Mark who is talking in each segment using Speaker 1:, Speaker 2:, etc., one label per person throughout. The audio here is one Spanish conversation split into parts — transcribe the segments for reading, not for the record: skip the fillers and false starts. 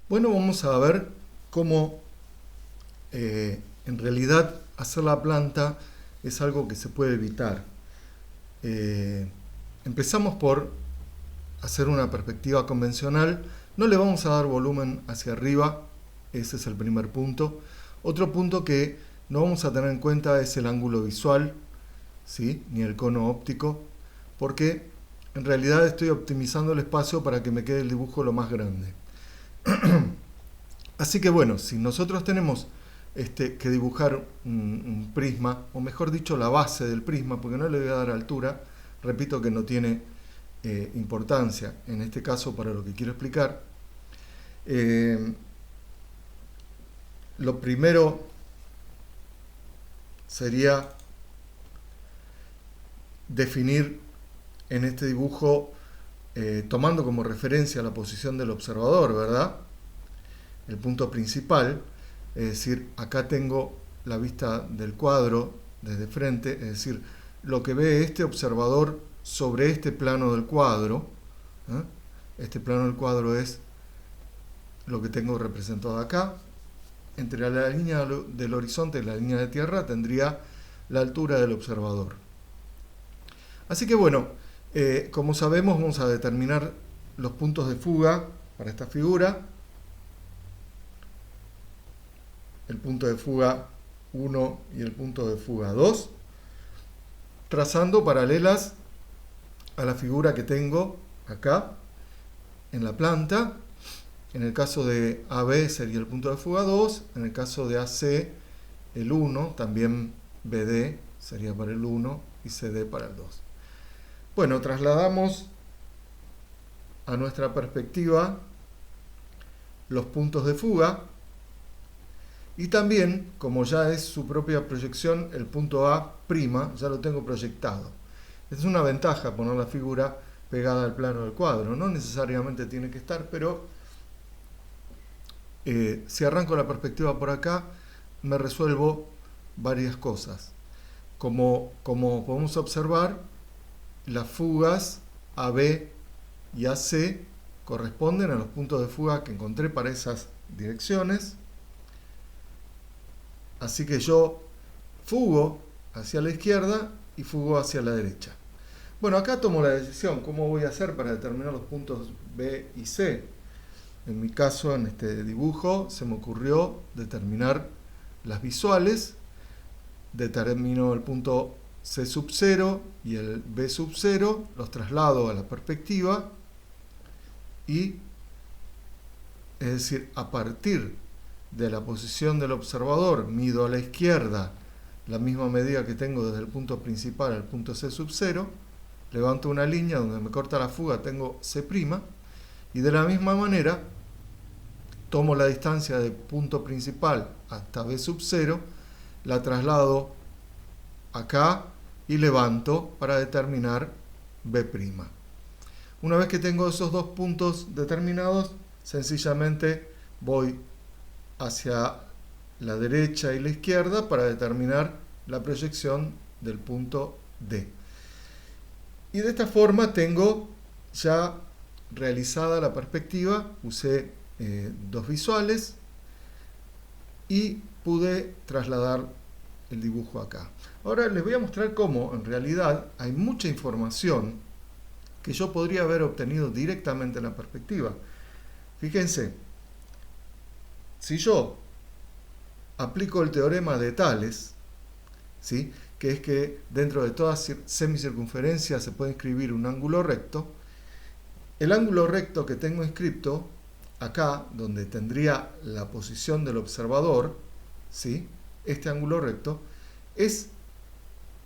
Speaker 1: Bueno, vamos a ver cómo en realidad hacer la planta es algo que se puede evitar. Eh, Empezamos por hacer una perspectiva convencional. No le vamos a dar volumen hacia arriba, ese es el primer punto. Otro punto que no vamos a tener en cuenta es el ángulo visual, ¿sí? Ni el cono óptico, porque en realidad estoy optimizando el espacio para que me quede el dibujo lo más grande. Así que bueno, si nosotros tenemos que dibujar un prisma, o mejor dicho la base del prisma, porque no le voy a dar altura, repito que no tiene importancia en este caso para lo que quiero explicar. Eh, lo primero sería definir en este dibujo, tomando como referencia la posición del observador, ¿verdad? El punto principal, es decir, acá tengo la vista del cuadro desde frente, es decir, lo que ve este observador sobre este plano del cuadro. ¿eh? Este plano del cuadro es lo que tengo representado acá. Entre la línea del horizonte y la línea de tierra tendría la altura del observador. Así que bueno, como sabemos, vamos a determinar los puntos de fuga para esta figura. El punto de fuga 1 y el punto de fuga 2, trazando paralelas a la figura que tengo acá en la planta. En el caso de AB sería el punto de fuga 2, en el caso de AC el 1, también BD sería para el 1 y CD para el 2. Bueno, trasladamos a nuestra perspectiva los puntos de fuga y también, como ya es su propia proyección, el punto A', ya lo tengo proyectado. Es una ventaja poner la figura pegada al plano del cuadro. No necesariamente tiene que estar, pero si arranco la perspectiva por acá, me resuelvo varias cosas. Como podemos observar, las fugas AB y AC corresponden a los puntos de fuga que encontré para esas direcciones. Así que yo fugo hacia la izquierda y fugo hacia la derecha. Bueno, acá tomo la decisión. ¿Cómo voy a hacer para determinar los puntos B y C? En mi caso, en este dibujo, se me ocurrió determinar las visuales. Determino el punto C sub 0 y el B sub 0, los traslado a la perspectiva y, es decir, a partir de la posición del observador, mido a la izquierda la misma medida que tengo desde el punto principal al punto C sub 0, levanto una línea donde me corta la fuga, tengo C', y de la misma manera tomo la distancia del punto principal hasta B sub 0, la traslado acá y levanto para determinar B'. Una vez que tengo esos dos puntos determinados, sencillamente voy hacia la derecha y la izquierda para determinar la proyección del punto D. Y de esta forma tengo ya realizada la perspectiva, usé dos visuales y pude trasladar el dibujo acá. Ahora les voy a mostrar cómo en realidad hay mucha información que yo podría haber obtenido directamente en la perspectiva. Fíjense, si yo aplico el teorema de Tales, ¿sí? Que es que dentro de toda semicircunferencia se puede inscribir un ángulo recto, el ángulo recto que tengo inscripto acá, donde tendría la posición del observador, ¿sí? Este ángulo recto es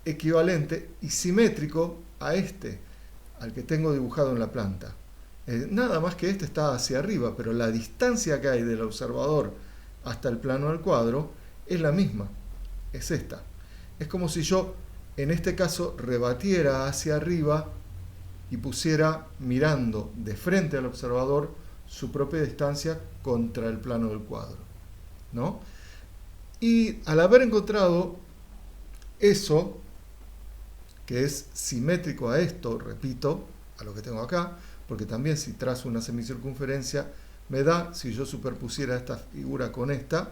Speaker 1: equivalente y simétrico a este, al que tengo dibujado en la planta. Nada más que este está hacia arriba, pero la distancia que hay del observador hasta el plano del cuadro es la misma, es esta. Es como si yo, en este caso, rebatiera hacia arriba y pusiera mirando de frente al observador su propia distancia contra el plano del cuadro, ¿no? Y al haber encontrado eso, que es simétrico a esto, repito, a lo que tengo acá, porque también si trazo una semicircunferencia me da, si yo superpusiera esta figura con esta,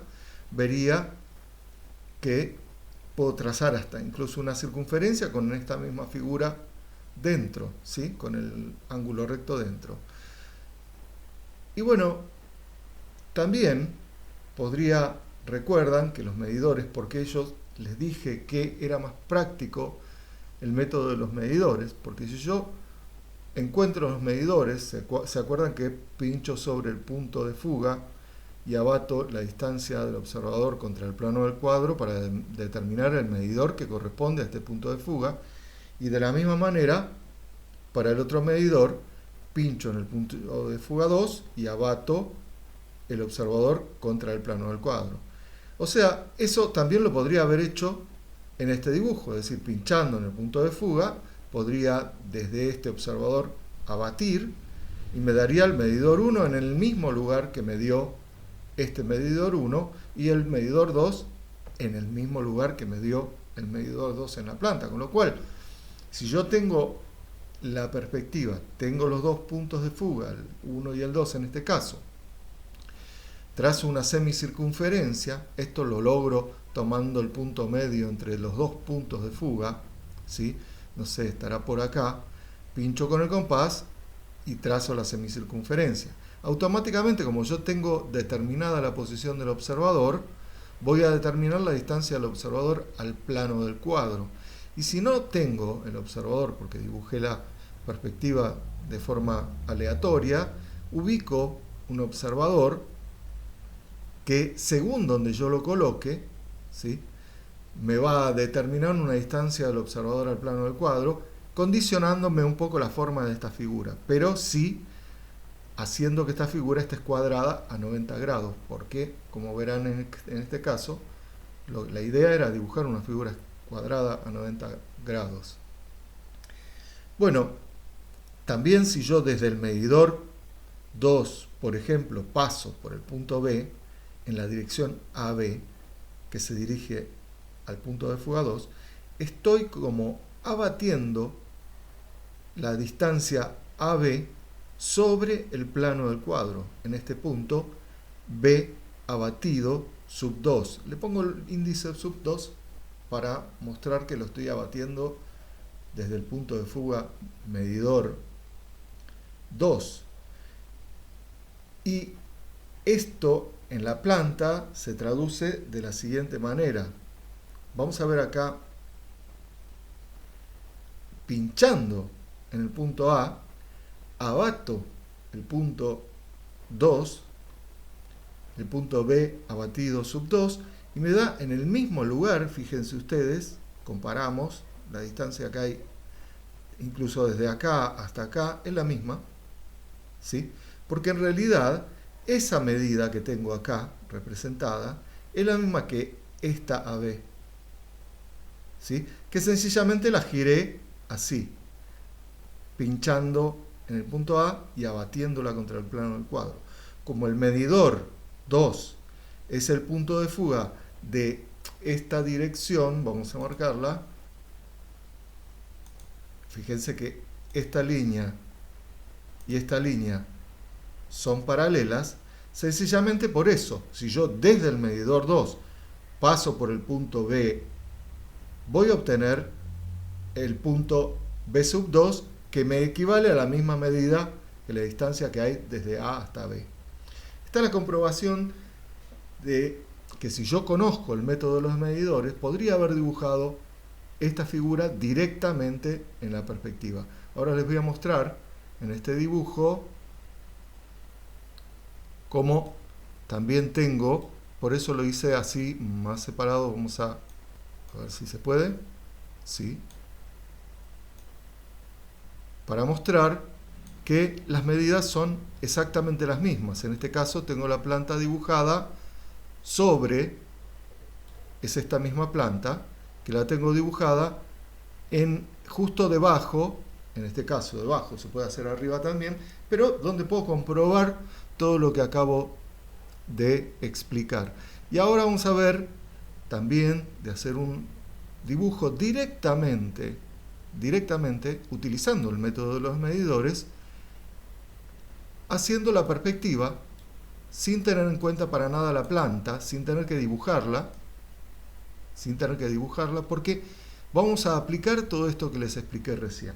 Speaker 1: vería que puedo trazar hasta incluso una circunferencia con esta misma figura dentro, ¿sí? Con el ángulo recto dentro. Y bueno, también recuerdan que los medidores, porque ellos les dije que era más práctico el método de los medidores, porque si yo encuentro los medidores, se acuerdan que pincho sobre el punto de fuga y abato la distancia del observador contra el plano del cuadro para determinar el medidor que corresponde a este punto de fuga, y de la misma manera, para el otro medidor, pincho en el punto de fuga 2 y abato el observador contra el plano del cuadro. O sea, eso también lo podría haber hecho en este dibujo, es decir, pinchando en el punto de fuga, podría desde este observador abatir y me daría el medidor 1 en el mismo lugar que me dio este medidor 1 y el medidor 2 en el mismo lugar que me dio el medidor 2 en la planta. Con lo cual, si yo tengo la perspectiva, tengo los dos puntos de fuga, el 1 y el 2 en este caso, trazo una semicircunferencia, esto lo logro tomando el punto medio entre los dos puntos de fuga, ¿sí? No sé, estará por acá, pincho con el compás y trazo la semicircunferencia. Automáticamente, como yo tengo determinada la posición del observador, voy a determinar la distancia del observador al plano del cuadro. Y si no tengo el observador, porque dibujé la perspectiva de forma aleatoria, ubico un observador que, según donde yo lo coloque, ¿sí?, me va a determinar una distancia del observador al plano del cuadro, condicionándome un poco la forma de esta figura, pero sí haciendo que esta figura esté cuadrada a 90 grados, porque, como verán en este caso, la idea era dibujar una figura cuadrada a 90 grados. Bueno, también si yo desde el medidor 2, por ejemplo, paso por el punto B, en la dirección AB, que se dirige al punto de fuga 2, estoy como abatiendo la distancia AB sobre el plano del cuadro. En este punto, B abatido sub 2. Le pongo el índice sub 2 para mostrar que lo estoy abatiendo desde el punto de fuga medidor 2. Y esto en la planta se traduce de la siguiente manera. Vamos a ver acá, pinchando en el punto A, abato el punto 2, el punto B abatido sub 2, y me da en el mismo lugar, fíjense ustedes, comparamos, la distancia que hay, incluso desde acá hasta acá, es la misma, ¿sí? Porque en realidad esa medida que tengo acá representada es la misma que esta AB, ¿sí?, que sencillamente la giré así, pinchando en el punto A y abatiéndola contra el plano del cuadro. Como el medidor 2 es el punto de fuga de esta dirección, vamos a marcarla, fíjense que esta línea y esta línea son paralelas, sencillamente por eso, si yo desde el medidor 2 paso por el punto B, voy a obtener el punto B sub 2, que me equivale a la misma medida que la distancia que hay desde A hasta B. Esta es la comprobación de que si yo conozco el método de los medidores, podría haber dibujado esta figura directamente en la perspectiva. Ahora les voy a mostrar en este dibujo cómo también tengo, por eso lo hice así, más separado. Vamos a ver si se puede. Sí. Para mostrar que las medidas son exactamente las mismas. En este caso tengo la planta dibujada sobre, es esta misma planta, que la tengo dibujada en justo debajo, en este caso debajo, se puede hacer arriba también, pero donde puedo comprobar todo lo que acabo de explicar. Y ahora vamos a ver también de hacer un dibujo directamente utilizando el método de los medidores, haciendo la perspectiva sin tener en cuenta para nada la planta, sin tener que dibujarla, porque vamos a aplicar todo esto que les expliqué recién.